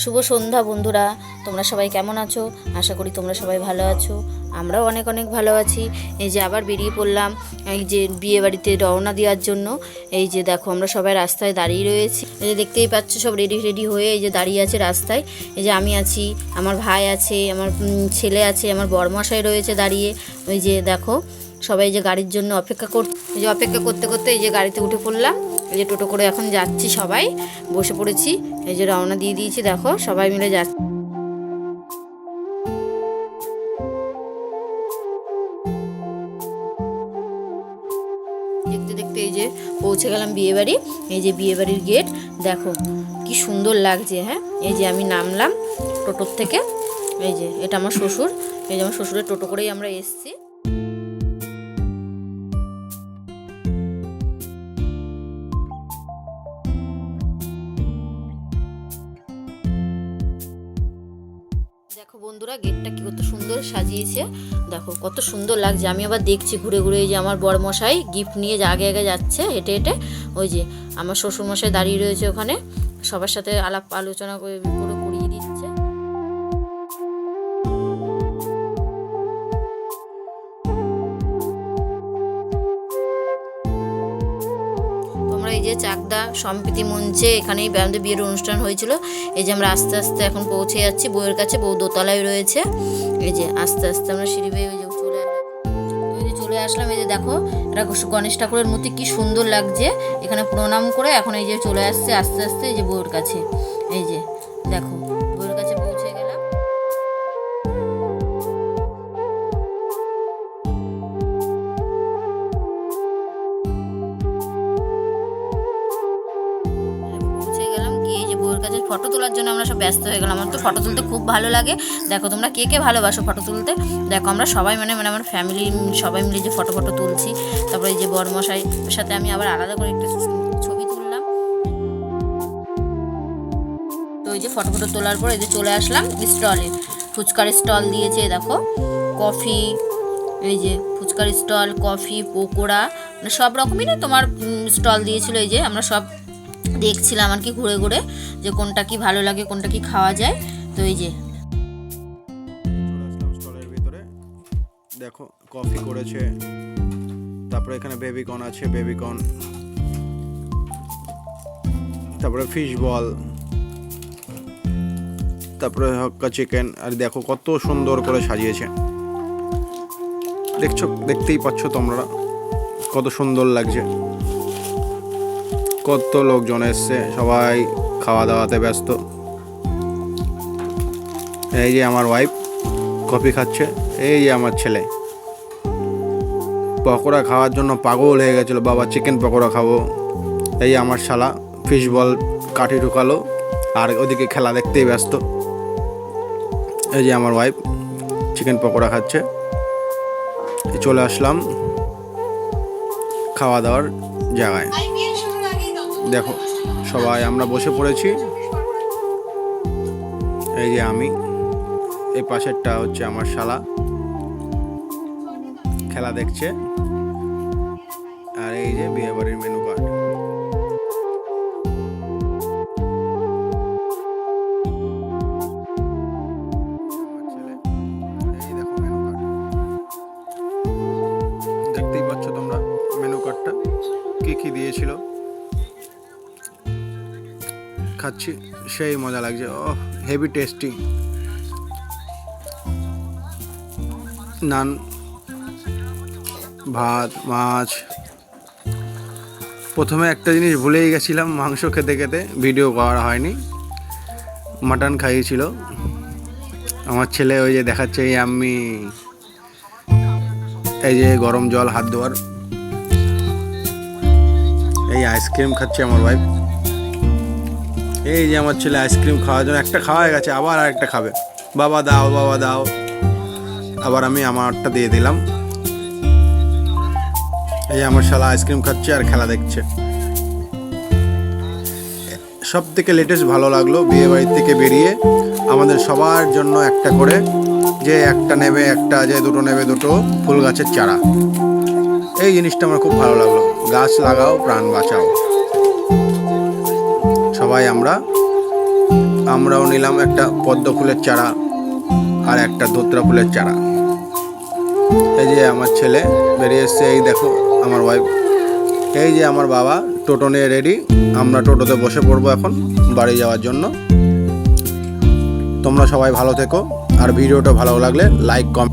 শুভ সন্ধ্যা বন্ধুরা, তোমরা সবাই কেমন আছো? আশা করি তোমরা সবাই ভালো আছো। আমরাও অনেক অনেক ভালো আছি। এই যে আবার বেরিয়ে পড়লাম এই যে বিয়ে বাড়িতে রওনা দেওয়ার জন্য। এই যে দেখো আমরা সবাই রাস্তায় দাঁড়িয়ে রয়েছি। এই যে দেখতেই পাচ্ছ সব রেডি হয়ে এই যে দাঁড়িয়ে আছে রাস্তায়। এই যে আমি আছি, আমার ভাই আছে, আমার ছেলে আছে, আমার বড়মশাই রয়েছে দাঁড়িয়ে। ওই যে দেখো সবাই যে গাড়ির জন্য অপেক্ষা করতে করতে এই যে গাড়িতে উঠে পড়লাম। এই যে টোটো করে এখন যাচ্ছি, সবাই বসে পড়েছি। এই যে রওনা দিয়ে দিয়েছি, দেখো সবাই মিলে যাচ্ছি। দেখতে দেখতে এই যে পৌঁছে গেলাম বিয়ে বাড়ি। এই যে বিয়ে বাড়ির গেট দেখো কি সুন্দর লাগছে। হ্যাঁ, এই যে আমি নামলাম টোটোর থেকে। এই যে এটা আমার শ্বশুর। এই যে আমার শ্বশুরের টোটো করেই আমরা এসেছি। দেখো বন্ধুরা গেটটা কি কত সুন্দর সাজিয়েছে, দেখো কত সুন্দর লাগছে। আমি আবার দেখছি ঘুরে ঘুরে। এই যে আমার বড়মশাই গিফট নিয়ে আগে আগে যাচ্ছে হেঁটে হেঁটে। ওই যে আমার শ্বশুরমশাই দাঁড়িয়ে রয়েছে ওখানে, সবার সাথে আলাপ আলোচনা করে করিয়ে দিচ্ছে। তোমরা এই যে চাকদা সম্প্রীতি মঞ্চে এখানেই আমাদের বিয়ের অনুষ্ঠান হয়েছিল। এই যে আমরা আস্তে আস্তে এখন পৌঁছে যাচ্ছি বউয়ের কাছে। বউ দোতলায় রয়েছে। এই যে আস্তে আস্তে আমরা সিঁড়ি বেয়ে চলে আসলাম। এই যে দেখো এটা গণেশ ঠাকুরের মূর্তি কি সুন্দর লাগছে। এখানে প্রণাম করে এখন এই যে চলে আসছে আস্তে আস্তে এই যে বউয়ের কাছে। এই যে দেখো বউয়ের কাছে পৌঁছে গেলাম। ফটো তোলার জন্য আমরা সব ব্যস্ত হয়ে গেলাম। আমার তো ফটো তুলতে খুব ভালো লাগে। দেখো তোমরা কে কে ভালোবাসো ফটো তুলতে? দেখো আমরা সবাই মানে আমার ফ্যামিলি সবাই মিলে যে ফটো তুলছি। তারপরে এই যে বড়মশাই সাথে আমি আবার আলাদা করে একটু ছবি তুললাম। তো এই যে ফটো তোলার পর এই যে চলে আসলাম স্টলে। ফুচকার স্টল দিয়েছে দেখো, কফি, এই যে ফুচকার স্টল, কফি, পকোড়া, মানে সব রকমই না তোমার স্টল দিয়েছিল। এই যে আমরা সব দেখছিলাম আর কি ঘুরে ঘুরে যে কোনটা কি ভালো লাগে, কোনটা কি খাওয়া যায়। তো এই যে স্টলের ভিতরে দেখো কফি করেছে, তারপরে এখানে বেবিকর্ন আছে, বেবিকর্ন, তারপরে ফিশ বল, তারপরে হক্কা চিকেন। আর দেখো কত সুন্দর করে সাজিয়েছে, দেখতেই পাচ্ছ তোমরা কত সুন্দর লাগছে। কত লোকজন এসছে, সবাই খাওয়া দাওয়াতে ব্যস্ত। এই যে আমার ওয়াইফ কফি খাচ্ছে, এই যে আমার ছেলে পকোড়া খাওয়ার জন্য পাগল হয়ে গেছিলো, বাবা চিকেন পকোড়া খাবো। এই আমার শালা ফিশ বল কাঠি ঢুকালো আর ওদিকে খেলা দেখতেই ব্যস্ত। এই যে আমার ওয়াইফ চিকেন পকোড়া খাচ্ছে। চলে আসলাম খাওয়া দাওয়ার জায়গায়। দেখো সবাই আমরা বসে পড়েছি। এই যে আমি, এই পাশেরটা হচ্ছে আমার শালা খেলা দেখছে। আর এই যে বিয়ে বাড়ির মেনু কার্ড। এই দেখো মেনু কার্ড, দেখতেই পাচ্ছ তোমরা মেনু কার্ডটা কি কি দিয়েছিল। খাচ্ছি, সেই মজা লাগছে। ও হেভি টেস্টি নান, ভাত, মাছ। প্রথমে একটা জিনিস ভুলেই গেছিলাম, মাংস খেতে খেতে ভিডিও করা হয়নি। মাটন খাইয়েছিল আমার ছেলে। ওই যে দেখাচ্ছে এই আমি, এই যে গরম জল হাত ধোয়ার, এই আইসক্রিম খাচ্ছে আমার ওয়াইফ। এই যে আমার ছেলে আইসক্রিম খাওয়ার জন্য একটা খাওয়া হয়ে গেছে, আবার আরেকটা খাবে। বাবা দাও, বাবা দাও। আবার আমি আমারটা দিয়ে দিলাম। এই আমার শালা আইসক্রিম খাচ্ছে আর খেলা দেখছে। সব থেকে লেটেস্ট ভালো লাগলো বিয়ে বাড়ি থেকে বেরিয়ে আমাদের সবার জন্য একটা করে, যে একটা নেবে একটা, যে দুটো নেবে দুটো ফুল গাছের চারা। এই জিনিসটা আমার খুব ভালো লাগলো। গাছ লাগাও, প্রাণ বাঁচাও। সবাই আমরা আমরাও নিলাম একটা পদ্ম ফুলের চারা আর একটা ধোত্রা ফুলের চারা। এই যে আমার ছেলে বেরিয়ে এসছে, এই দেখো আমার ওয়াইফ, এই যে আমার বাবা টোটো নিয়ে রেডি। আমরা টোটোতে বসে পড়বো এখন বাড়ি যাওয়ার জন্য। তোমরা সবাই ভালো থেকো, আর ভিডিওটা ভালো লাগলে লাইক কমেন্ট